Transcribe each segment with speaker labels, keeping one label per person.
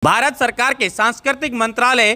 Speaker 1: भारत सरकार के सांस्कृतिक मंत्रालय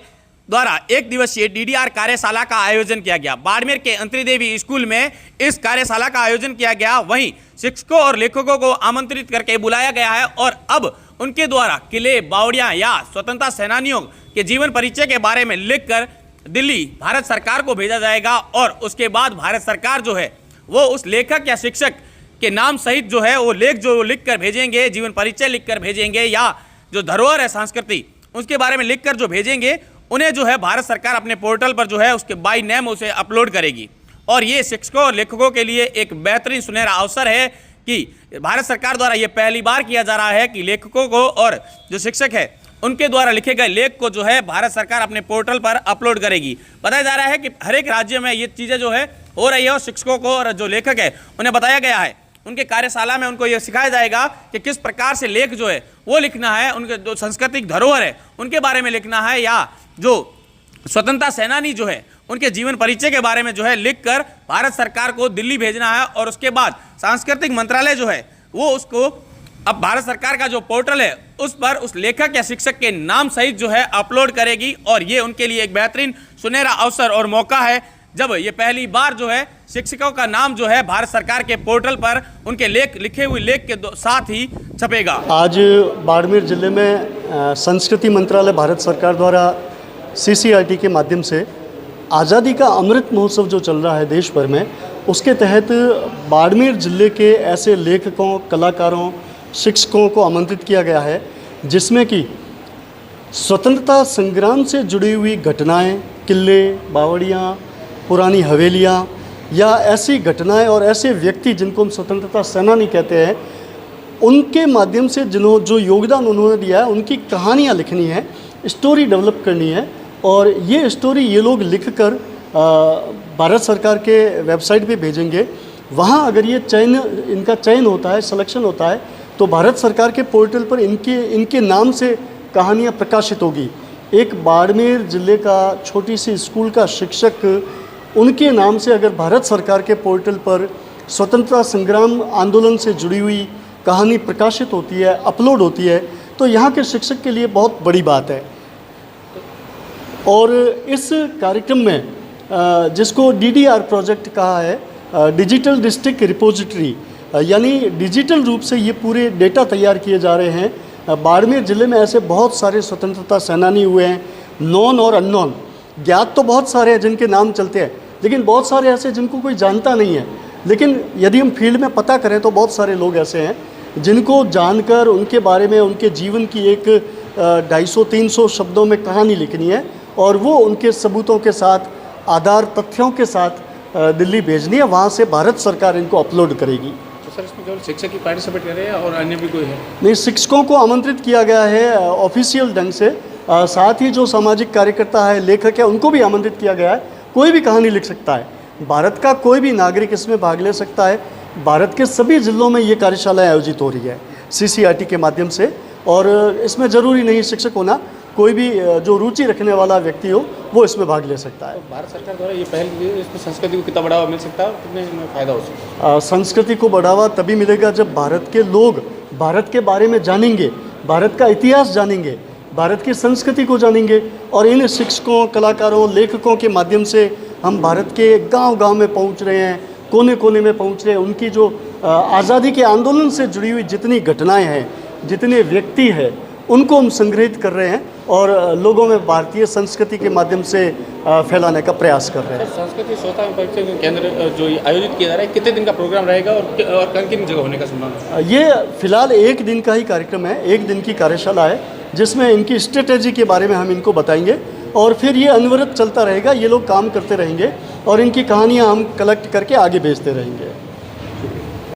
Speaker 1: द्वारा एक दिवसीय डीडीआर कार्यशाला का आयोजन किया गया। बाड़मेर के अंतरीदेवी स्कूल में इस कार्यशाला का आयोजन किया गया। वहीं शिक्षकों और लेखकों को आमंत्रित करके बुलाया गया है और अब उनके द्वारा किले, बावड़ियां या स्वतंत्रता सेनानियों के जीवन परिचय के बारे में लिखकर दिल्ली भारत सरकार को भेजा जाएगा और उसके बाद भारत सरकार जो है वो उस लेखक या शिक्षक के नाम सहित जो है वो लेख जो लिख कर भेजेंगे, जीवन परिचय लिख कर भेजेंगे या जो धरोहर है संस्कृति उसके बारे में लिखकर जो भेजेंगे, उन्हें जो है भारत सरकार अपने पोर्टल पर जो है उसके बाय नेम उसे अपलोड करेगी। और ये शिक्षकों और लेखकों के लिए एक बेहतरीन सुनहरा अवसर है कि भारत सरकार द्वारा ये पहली बार किया जा रहा है कि लेखकों को और जो शिक्षक है उनके द्वारा लिखे गए लेख को जो है भारत सरकार अपने पोर्टल पर अपलोड करेगी। बताया जा रहा है कि हर एक राज्य में ये चीज़ें जो है हो रही है और शिक्षकों को और जो लेखक है उन्हें बताया गया है, उनके कार्यशाला में उनको यह सिखाया जाएगा कि किस प्रकार से लेख जो है वो लिखना है, उनके जो सांस्कृतिक धरोहर है उनके बारे में लिखना है या जो स्वतंत्रता सेनानी जो है उनके जीवन परिचय के बारे में जो है लिखकर भारत सरकार को दिल्ली भेजना है। और उसके बाद सांस्कृतिक मंत्रालय जो है वो उसको अब भारत सरकार का जो पोर्टल है उस पर उस लेखक या शिक्षक के नाम सहित जो है अपलोड करेगी। और ये उनके लिए एक बेहतरीन सुनहरा अवसर और मौका है जब ये पहली बार जो है शिक्षकों का नाम जो है भारत सरकार के पोर्टल पर उनके लिखे हुए लेख के साथ ही छपेगा।
Speaker 2: आज बाड़मेर जिले में संस्कृति मंत्रालय भारत सरकार द्वारा CCRT के माध्यम से आज़ादी का अमृत महोत्सव जो चल रहा है देश भर में, उसके तहत बाड़मेर जिले के ऐसे लेखकों, कलाकारों, शिक्षकों को आमंत्रित किया गया है जिसमें कि स्वतंत्रता संग्राम से जुड़ी हुई घटनाएं, किले, बावड़ियाँ, पुरानी हवेलियाँ या ऐसी घटनाएं और ऐसे व्यक्ति जिनको हम स्वतंत्रता सेनानी कहते हैं, उनके माध्यम से जो योगदान उन्होंने दिया है उनकी कहानियाँ लिखनी है, स्टोरी डेवलप करनी है। और ये स्टोरी ये लोग लिखकर भारत सरकार के वेबसाइट पे भेजेंगे। वहाँ अगर ये इनका चयन होता है, सिलेक्शन होता है, तो भारत सरकार के पोर्टल पर इनके नाम से कहानियाँ प्रकाशित होगी। एक बाड़मेर ज़िले का छोटी सी स्कूल का शिक्षक, उनके नाम से अगर भारत सरकार के पोर्टल पर स्वतंत्रता संग्राम आंदोलन से जुड़ी हुई कहानी प्रकाशित होती है, अपलोड होती है, तो यहाँ के शिक्षक के लिए बहुत बड़ी बात है। और इस कार्यक्रम में जिसको DDR प्रोजेक्ट कहा है, डिजिटल डिस्ट्रिक्ट रिपोजिटरी, यानी डिजिटल रूप से ये पूरे डेटा तैयार किए जा रहे हैं। बाड़मेर ज़िले में ऐसे बहुत सारे स्वतंत्रता सेनानी हुए हैं, नॉन और अननॉन। ज्ञात तो बहुत सारे हैं जिनके नाम चलते हैं, लेकिन बहुत सारे ऐसे जिनको कोई जानता नहीं है। लेकिन यदि हम फील्ड में पता करें तो बहुत सारे लोग ऐसे हैं जिनको जानकर उनके बारे में, उनके जीवन की एक 250-300 शब्दों में कहानी लिखनी है और वो उनके सबूतों के साथ, आधार तथ्यों के साथ दिल्ली भेजनी है। वहाँ से भारत सरकार इनको अपलोड करेगी।
Speaker 1: तो सर, इसमें केवल शिक्षक ही पार्टिसिपेट कर रहे हैं और अन्य भी कोई है?
Speaker 2: नहीं, शिक्षकों को आमंत्रित किया गया है ऑफिशियल ढंग से। साथ ही जो सामाजिक कार्यकर्ता है, लेखक है, उनको भी आमंत्रित किया गया है। कोई भी कहानी लिख सकता है, भारत का कोई भी नागरिक इसमें भाग ले सकता है। भारत के सभी ज़िलों में ये कार्यशालाएँ आयोजित हो रही है CCRT के माध्यम से। और इसमें ज़रूरी नहीं शिक्षक होना, कोई भी जो रुचि रखने वाला व्यक्ति हो वो इसमें भाग ले सकता है।
Speaker 1: तो भारत सरकार द्वारा ये पहल, इसमें संस्कृति को कितना बढ़ावा मिल सकता है, कितने फ़ायदा हो सकता है?
Speaker 2: संस्कृति को बढ़ावा तभी मिलेगा जब भारत के लोग भारत के बारे में जानेंगे, भारत का इतिहास जानेंगे, भारत की संस्कृति को जानेंगे। और इन शिक्षकों, कलाकारों, लेखकों के माध्यम से हम भारत के गांव-गांव में पहुंच रहे हैं, कोने कोने में पहुंच रहे हैं। उनकी जो आज़ादी के आंदोलन से जुड़ी हुई जितनी घटनाएं हैं, जितने व्यक्ति हैं, उनको हम संग्रहित कर रहे हैं और लोगों में भारतीय संस्कृति के माध्यम से फैलाने का प्रयास कर रहे हैं।
Speaker 1: संस्कृति श्रोता परिचय केंद्र जो आयोजित किया जा रहा है, कितने दिन का प्रोग्राम रहेगा और किन जगह होने का संभावना?
Speaker 2: ये फिलहाल 1 दिन का ही कार्यक्रम है, 1 दिन की कार्यशाला है जिसमें इनकी स्ट्रेटेजी के बारे में हम इनको बताएंगे और फिर ये अनवरत चलता रहेगा। ये लोग काम करते रहेंगे और इनकी कहानियाँ हम कलेक्ट करके आगे भेजते रहेंगे।